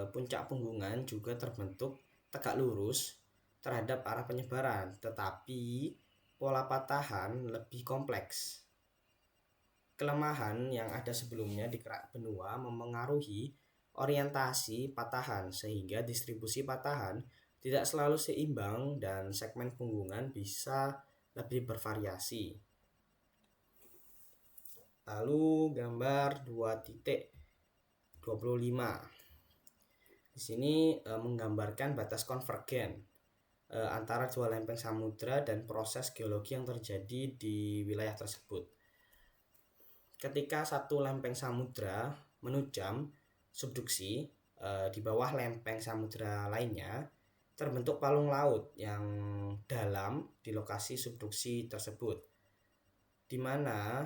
puncak punggungan juga terbentuk tegak lurus terhadap arah penyebaran, tetapi pola patahan lebih kompleks. Kelemahan yang ada sebelumnya di kerak benua memengaruhi orientasi patahan sehingga distribusi patahan tidak selalu seimbang dan segmen punggungan bisa lebih bervariasi. Lalu gambar 2.25. Di sini menggambarkan batas konvergen antara dua lempeng samudra dan proses geologi yang terjadi di wilayah tersebut. Ketika satu lempeng samudra menujam subduksi di bawah lempeng samudra lainnya, terbentuk palung laut yang dalam di lokasi subduksi tersebut, di mana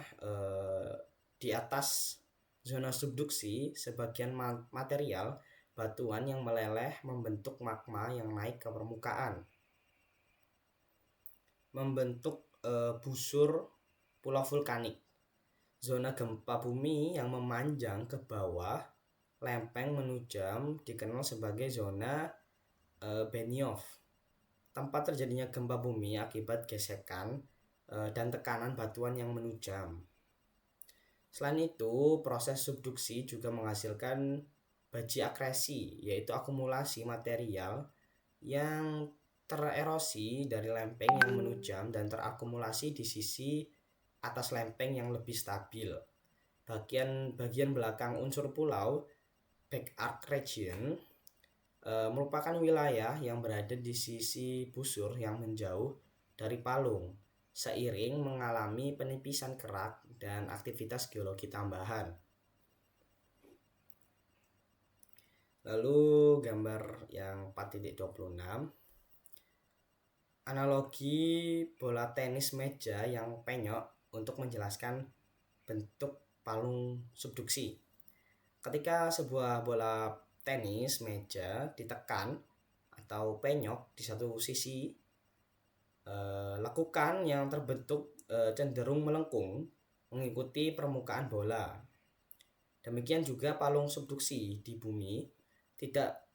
di atas zona subduksi sebagian material batuan yang meleleh membentuk magma yang naik ke permukaan, membentuk busur pulau vulkanik. Zona gempa bumi yang memanjang ke bawah lempeng menujam dikenal sebagai zona Benioff, tempat terjadinya gempa bumi akibat gesekan dan tekanan batuan yang menujam. Selain itu, proses subduksi juga menghasilkan baji akresi, yaitu akumulasi material yang tererosi dari lempeng yang menujam dan terakumulasi di sisi atas lempeng yang lebih stabil. Bagian belakang unsur pulau, back arc region, merupakan wilayah yang berada di sisi busur yang menjauh dari palung, seiring mengalami penipisan kerak dan aktivitas geologi tambahan. Lalu gambar yang 4.26, analogi bola tenis meja yang penyok untuk menjelaskan bentuk palung subduksi. Ketika sebuah bola tenis meja ditekan atau penyok di satu sisi, lekukan yang terbentuk cenderung melengkung mengikuti permukaan bola. Demikian juga palung subduksi di bumi tidak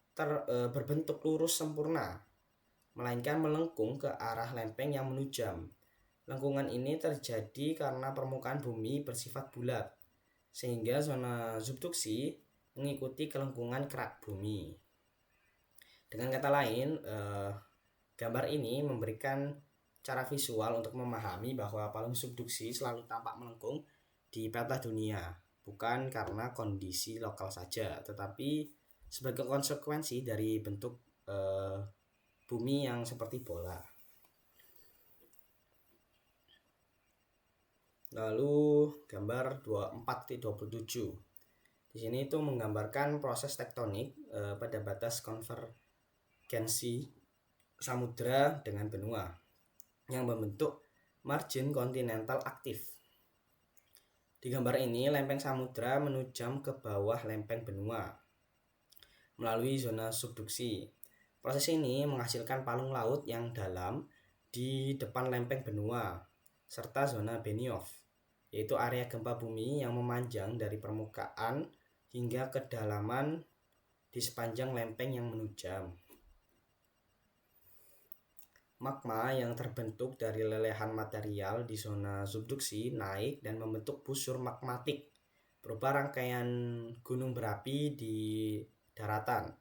berbentuk lurus sempurna, melainkan melengkung ke arah lempeng yang menujam. Lengkungan ini terjadi karena permukaan bumi bersifat bulat, sehingga zona subduksi mengikuti kelengkungan kerak bumi. Dengan kata lain, gambar ini memberikan cara visual untuk memahami bahwa palung subduksi selalu tampak melengkung di peta dunia, bukan karena kondisi lokal saja, tetapi sebagai konsekuensi dari bentuk bumi yang seperti bola. Lalu gambar 4.27. Di sini itu menggambarkan proses tektonik pada batas konvergensi samudra dengan benua yang membentuk margin kontinental aktif. Di gambar ini lempeng samudra menujam ke bawah lempeng benua. melalui zona subduksi. Proses ini menghasilkan palung laut yang dalam di depan lempeng benua, serta zona Benioff, yaitu area gempa bumi yang memanjang dari permukaan hingga kedalaman di sepanjang lempeng yang menujam. Magma yang terbentuk dari lelehan material di zona subduksi naik dan membentuk busur magmatik berupa rangkaian gunung berapi di daratan.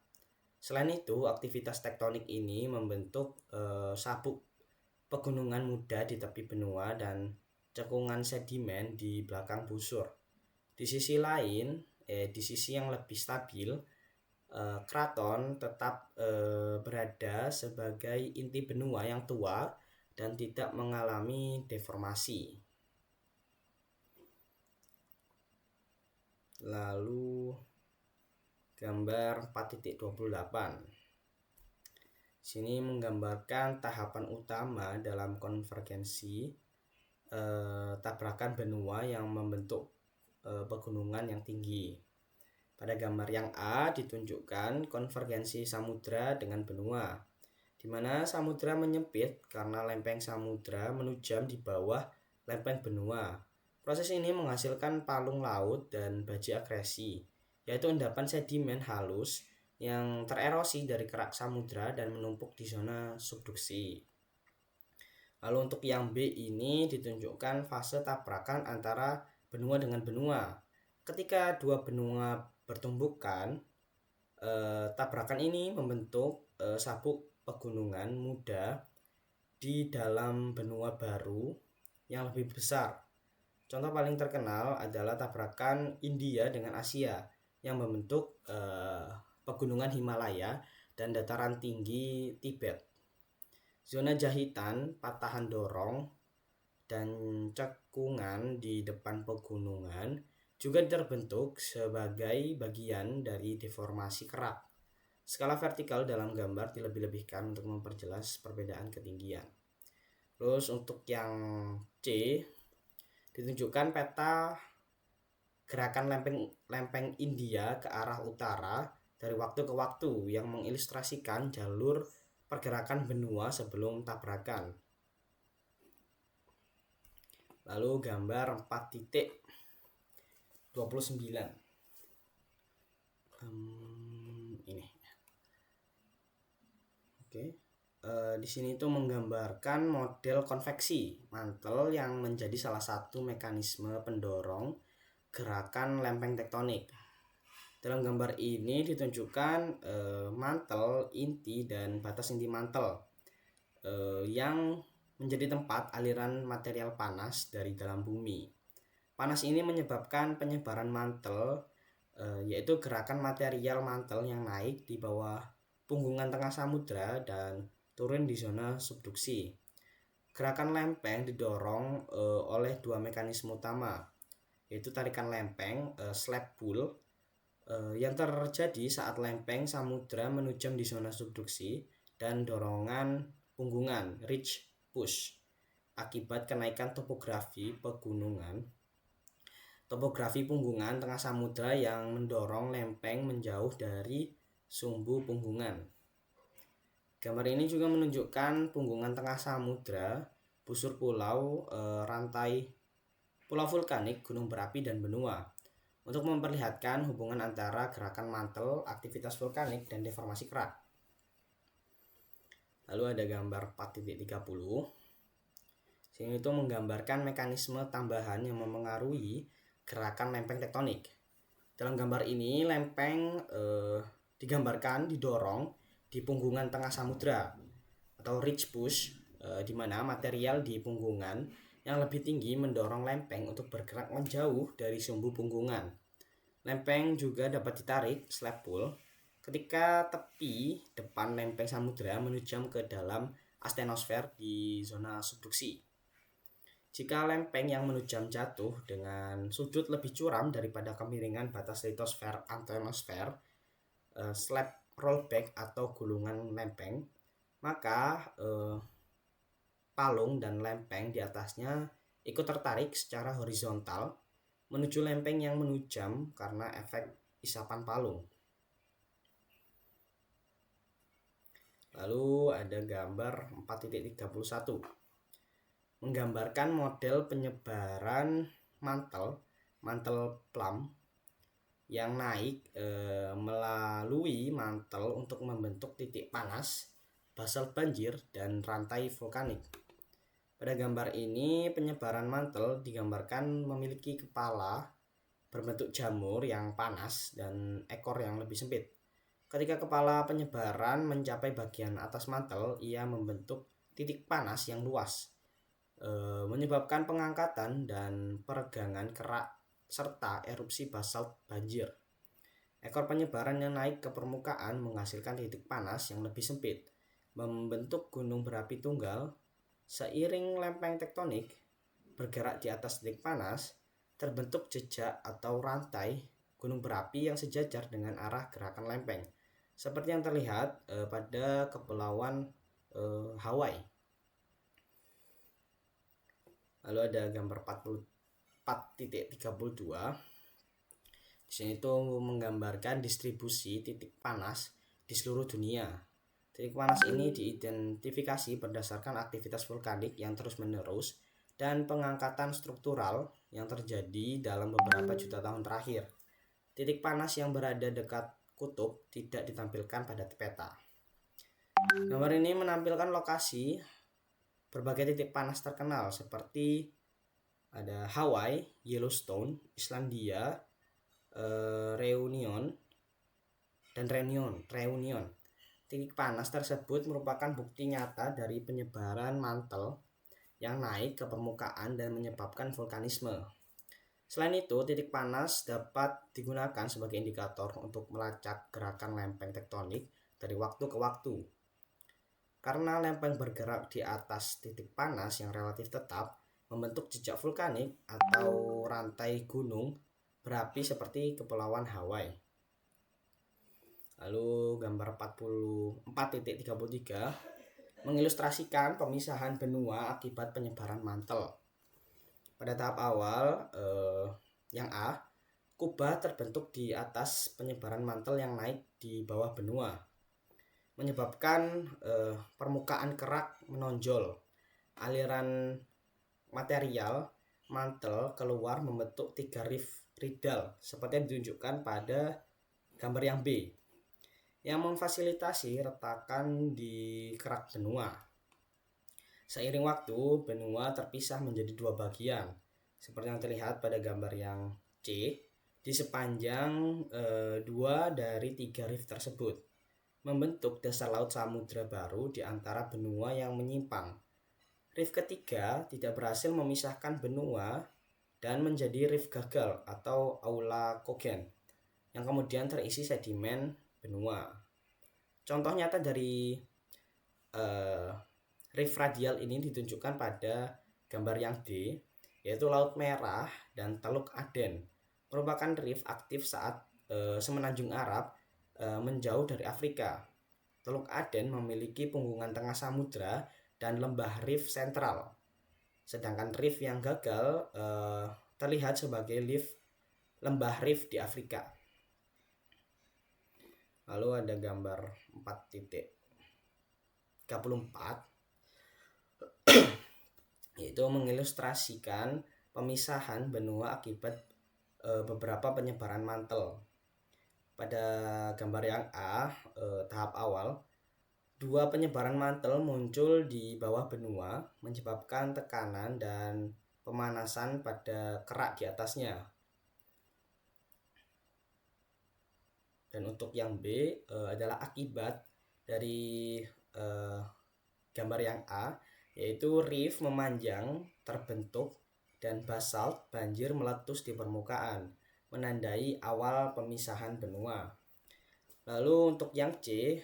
Selain itu, aktivitas tektonik ini membentuk sabuk pegunungan muda di tepi benua dan cekungan sedimen di belakang busur. Di sisi lain, di sisi yang lebih stabil, keraton tetap berada sebagai inti benua yang tua dan tidak mengalami deformasi. Lalu gambar 4.28. Sini menggambarkan tahapan utama dalam konvergensi tabrakan benua yang membentuk pegunungan yang tinggi. Pada gambar yang A ditunjukkan konvergensi samudra dengan benua, di mana samudra menyempit karena lempeng samudra menujam di bawah lempeng benua. Proses ini menghasilkan palung laut dan baji akresi, yaitu endapan sedimen halus yang tererosi dari kerak samudra dan menumpuk di zona subduksi. Lalu untuk yang B ini ditunjukkan fase tabrakan antara benua dengan benua. Ketika dua benua bertumbukan, tabrakan ini membentuk sabuk pegunungan muda di dalam benua baru yang lebih besar. Contoh paling terkenal adalah tabrakan India dengan Asia yang membentuk pegunungan Himalaya dan dataran tinggi Tibet. Zona jahitan, patahan dorong, dan cekungan di depan pegunungan juga terbentuk sebagai bagian dari deformasi kerak. Skala vertikal dalam gambar dilebih-lebihkan untuk memperjelas perbedaan ketinggian. Terus untuk yang C ditunjukkan peta gerakan lempeng India ke arah utara dari waktu ke waktu yang mengilustrasikan jalur pergerakan benua sebelum tabrakan. Lalu gambar 4.29. Ini. Oke. Di sini itu menggambarkan model konveksi mantel yang menjadi salah satu mekanisme pendorong gerakan lempeng tektonik. Dalam gambar ini ditunjukkan mantel inti dan batas inti mantel yang menjadi tempat aliran material panas dari dalam bumi. Panas ini menyebabkan penyebaran mantel, yaitu gerakan material mantel yang naik di bawah punggungan tengah samudra dan turun di zona subduksi. Gerakan lempeng didorong oleh dua mekanisme utama, yaitu tarikan lempeng slab pull yang terjadi saat lempeng samudra menujam di zona subduksi dan dorongan punggungan ridge push akibat kenaikan topografi punggungan tengah samudra yang mendorong lempeng menjauh dari sumbu punggungan. Gambar ini juga menunjukkan punggungan tengah samudra, busur pulau, rantai pulau vulkanik, gunung berapi, dan benua untuk memperlihatkan hubungan antara gerakan mantel, aktivitas vulkanik, dan deformasi kerak. Lalu ada gambar 4.30. Sini itu menggambarkan mekanisme tambahan yang memengaruhi gerakan lempeng tektonik. Dalam gambar ini lempeng digambarkan didorong di punggungan tengah samudra atau ridge push, di mana material di punggungan yang lebih tinggi mendorong lempeng untuk bergerak menjauh dari sumbu punggungan. Lempeng juga dapat ditarik slab pull ketika tepi depan lempeng samudra menujam ke dalam astenosfer di zona subduksi. Jika lempeng yang menujam jatuh dengan sudut lebih curam daripada kemiringan batas litosfer antenosfer, slab rollback atau gulungan lempeng, maka palung dan lempeng di atasnya ikut tertarik secara horizontal menuju lempeng yang menujam karena efek isapan palung. Lalu ada gambar 4.31 menggambarkan model penyebaran mantel plum yang naik melalui mantel untuk membentuk titik panas, basalt banjir, dan rantai vulkanik. Pada gambar ini penyebaran mantel digambarkan memiliki kepala berbentuk jamur yang panas dan ekor yang lebih sempit. Ketika kepala penyebaran mencapai bagian atas mantel, ia membentuk titik panas yang luas, menyebabkan pengangkatan dan peregangan kerak serta erupsi basalt banjir. Ekor penyebaran yang naik ke permukaan menghasilkan titik panas yang lebih sempit, membentuk gunung berapi tunggal. Seiring lempeng tektonik bergerak di atas titik panas, terbentuk jejak atau rantai gunung berapi yang sejajar dengan arah gerakan lempeng, seperti yang terlihat pada Kepulauan Hawaii. Lalu ada gambar 4.32. Di sini itu menggambarkan distribusi titik panas di seluruh dunia. Titik panas ini diidentifikasi berdasarkan aktivitas vulkanik yang terus-menerus dan pengangkatan struktural yang terjadi dalam beberapa juta tahun terakhir. Titik panas yang berada dekat kutub tidak ditampilkan pada peta. Gambar ini menampilkan lokasi berbagai titik panas terkenal seperti ada Hawaii, Yellowstone, Islandia, Reunion. Titik panas tersebut merupakan bukti nyata dari penyebaran mantel yang naik ke permukaan dan menyebabkan vulkanisme. Selain itu, titik panas dapat digunakan sebagai indikator untuk melacak gerakan lempeng tektonik dari waktu ke waktu. Karena lempeng bergerak di atas titik panas yang relatif tetap, membentuk jejak vulkanik atau rantai gunung berapi seperti Kepulauan Hawaii. Lalu gambar 4.33 mengilustrasikan pemisahan benua akibat penyebaran mantel. Pada tahap awal, yang A, kubah terbentuk di atas penyebaran mantel yang naik di bawah benua, menyebabkan permukaan kerak menonjol. Aliran material mantel keluar membentuk 3 rift ridal seperti yang ditunjukkan pada gambar yang B, yang memfasilitasi retakan di kerak benua. Seiring waktu, benua terpisah menjadi 2 bagian, seperti yang terlihat pada gambar yang C, di sepanjang 2 dari 3 rift tersebut, membentuk dasar laut samudra baru di antara benua yang menyimpang. Rift ketiga tidak berhasil memisahkan benua dan menjadi rift gagal atau aula Kogen, yang kemudian terisi sedimen benua. Contoh nyata dari rift radial ini ditunjukkan pada gambar yang D, yaitu Laut Merah dan Teluk Aden, merupakan rift aktif saat semenanjung Arab menjauh dari Afrika. Teluk Aden memiliki punggungan tengah samudra dan lembah rift sentral, sedangkan rift yang gagal terlihat sebagai lembah rift di Afrika. Lalu ada gambar 4.34 yaitu mengilustrasikan pemisahan benua akibat beberapa penyebaran mantel. Pada gambar yang A, tahap awal, 2 penyebaran mantel muncul di bawah benua, menyebabkan tekanan dan pemanasan pada kerak di atasnya. Dan untuk yang B adalah akibat dari gambar yang A, yaitu rift memanjang terbentuk dan basalt banjir meletus di permukaan, menandai awal pemisahan benua. Lalu untuk yang C,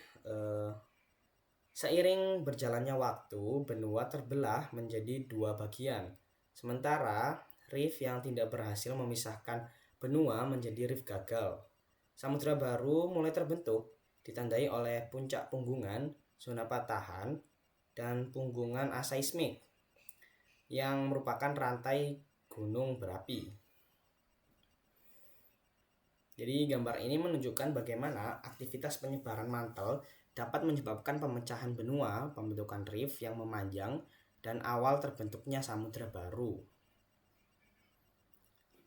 seiring berjalannya waktu, benua terbelah menjadi 2 bagian. Sementara rift yang tidak berhasil memisahkan benua menjadi rift gagal. Samudra baru mulai terbentuk, ditandai oleh puncak punggungan, zona patahan, dan punggungan aseismik yang merupakan rantai gunung berapi. Jadi gambar ini menunjukkan bagaimana aktivitas penyebaran mantel dapat menyebabkan pemecahan benua, pembentukan rift yang memanjang, dan awal terbentuknya samudra baru.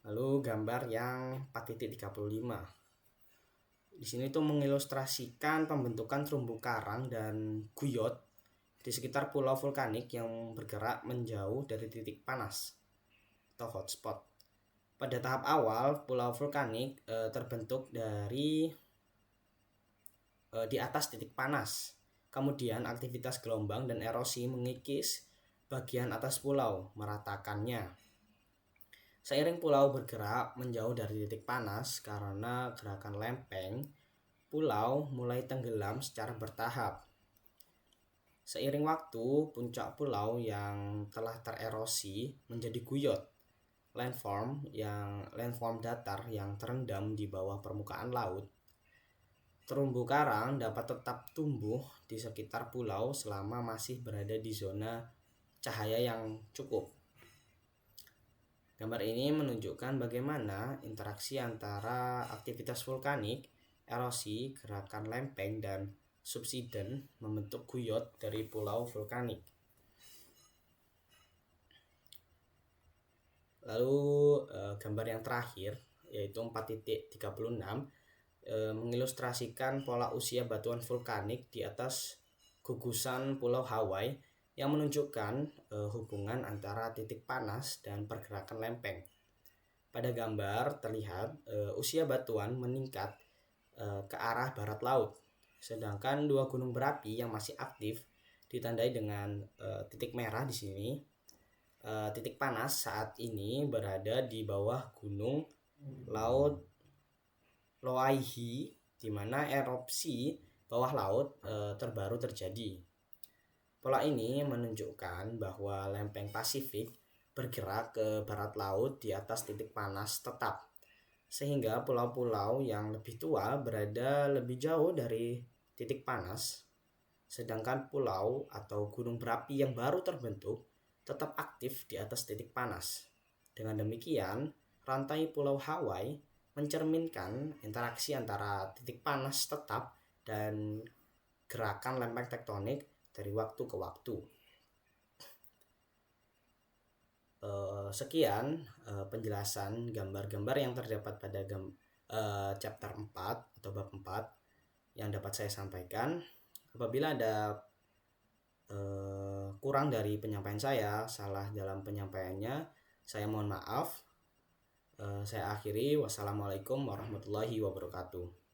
Lalu gambar yang 4.35. Di sini tuh mengilustrasikan pembentukan terumbu karang dan guyot di sekitar pulau vulkanik yang bergerak menjauh dari titik panas atau hotspot. Pada tahap awal, pulau vulkanik terbentuk dari di atas titik panas. Kemudian aktivitas gelombang dan erosi mengikis bagian atas pulau, meratakannya. Seiring pulau bergerak menjauh dari titik panas karena gerakan lempeng, pulau mulai tenggelam secara bertahap. Seiring waktu, puncak pulau yang telah tererosi menjadi guyot, landform datar yang terendam di bawah permukaan laut. Terumbu karang dapat tetap tumbuh di sekitar pulau selama masih berada di zona cahaya yang cukup. Gambar ini menunjukkan bagaimana interaksi antara aktivitas vulkanik, erosi, gerakan lempeng, dan subsiden membentuk guyot dari pulau vulkanik. Lalu gambar yang terakhir yaitu 4.36 mengilustrasikan pola usia batuan vulkanik di atas gugusan Pulau Hawaii yang menunjukkan hubungan antara titik panas dan pergerakan lempeng. Pada gambar terlihat usia batuan meningkat ke arah barat laut, sedangkan dua gunung berapi yang masih aktif ditandai dengan titik merah di sini. Titik panas saat ini berada di bawah gunung laut Loaihi, di mana erupsi bawah laut terbaru terjadi. Pola ini menunjukkan bahwa lempeng Pasifik bergerak ke barat laut di atas titik panas tetap, sehingga pulau-pulau yang lebih tua berada lebih jauh dari titik panas, sedangkan pulau atau gunung berapi yang baru terbentuk tetap aktif di atas titik panas. Dengan demikian, rantai Pulau Hawaii mencerminkan interaksi antara titik panas tetap dan gerakan lempeng tektonik dari waktu ke waktu. Sekian penjelasan gambar-gambar yang terdapat pada chapter 4 atau bab 4 yang dapat saya sampaikan. Apabila ada kurang dari penyampaian saya, salah dalam penyampaiannya, saya mohon maaf. Saya akhiri. Wassalamualaikum warahmatullahi wabarakatuh.